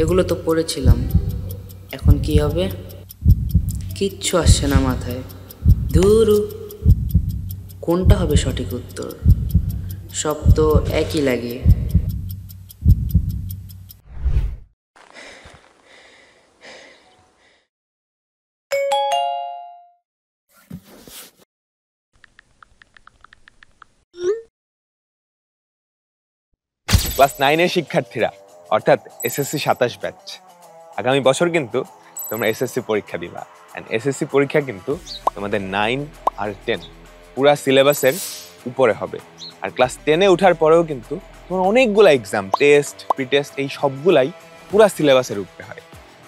এগুলো তো পড়েছিলাম, এখন কি হবে? কিচ্ছু আসছে না মাথায়। ধুরু, কোনটা হবে সঠিক উত্তর? সব তো একই লাগে। ক্লাস 9-এর শিক্ষার্থীরা, অর্থাৎ এসএসসি 27 ব্যাচ, আগামী বছর কিন্তু তোমরা এসএসসি পরীক্ষা দিবা। অ্যান্ড এসএসসি পরীক্ষা কিন্তু তোমাদের 9 আর 10 পুরা সিলেবাসের উপরে হবে। আর ক্লাস 10-এ ওঠার পরেও কিন্তু তোমার অনেকগুলো এক্সাম, টেস্ট, প্রি টেস্ট, এই সবগুলাই পুরা সিলেবাসের উপরে হয়।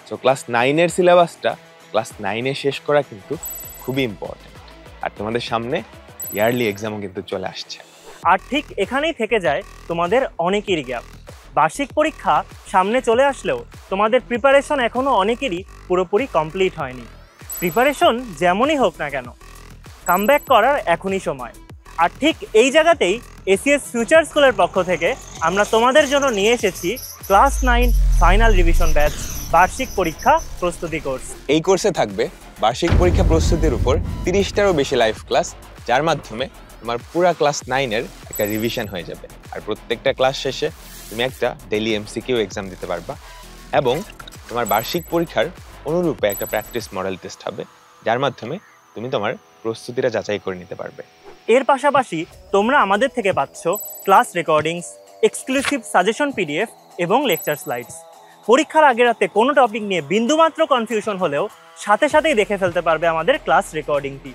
সো ক্লাস 9-এর সিলেবাসটা ক্লাস 9-এ শেষ করা কিন্তু খুবই ইম্পর্টেন্ট। আর তোমাদের সামনে ইয়ারলি এক্সামও কিন্তু চলে আসছে। আর ঠিক এখানেই থেকে যায় তোমাদের অনেকেরই গ্যাপ। বার্ষিক পরীক্ষা সামনে চলে আসলেও তোমাদের প্রিপারেশন এখনও অনেকেরই পুরোপুরি কমপ্লিট হয়নি। প্রিপারেশন যেমনই হোক না কেন, কামব্যাক করার এখনই সময়। আর ঠিক এই জায়গাতেই এসিএস ফিউচার স্কুলের পক্ষ থেকে আমরা তোমাদের জন্য নিয়ে এসেছি ক্লাস 9 ফাইনাল রিভিশন ব্যাচ বার্ষিক পরীক্ষা প্রস্তুতি কোর্স। এই কোর্সে থাকবে বার্ষিক পরীক্ষা প্রস্তুতির উপর 30টারও বেশি লাইভ ক্লাস, যার মাধ্যমে তোমার পুরা ক্লাস 9-এর একটা রিভিশন হয়ে যাবে। আর প্রত্যেকটা ক্লাস শেষে তুমি একটা ডেইলি এমসিকিউ এক্সাম দিতে পারবা, এবং তোমার বার্ষিক পরীক্ষার অনুরূপে একটা প্র্যাকটিস মডেল টেস্ট হবে, যার মাধ্যমে তুমি তোমার প্রস্তুতিটা যাচাই করে নিতে পারবে। এর পাশাপাশি তোমরা আমাদের থেকে পাচ্ছ class recordings, exclusive suggestion PDF এবং লেকচার স্লাইডস। পরীক্ষার আগের রাতে কোনো টপিক নিয়ে বিন্দুমাত্র কনফিউশন হলেও সাথে সাথেই দেখে ফেলতে পারবে আমাদের ক্লাস রেকর্ডিংটি।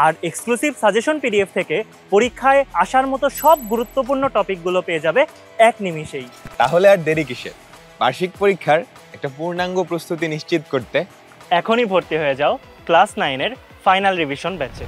আর এক্সক্লুসিভ সাজেশন পিডিএফ থেকে পরীক্ষায় আসার মতো সব গুরুত্বপূর্ণ টপিকগুলো পেয়ে যাবে এক নিমিষেই। তাহলে আর দেরি কিসের? বার্ষিক পরীক্ষার একটা পূর্ণাঙ্গ প্রস্তুতি নিশ্চিত করতে এখনই ভর্তি হয়ে যাও ক্লাস 9-এর ফাইনাল রিভিশন ব্যাচে।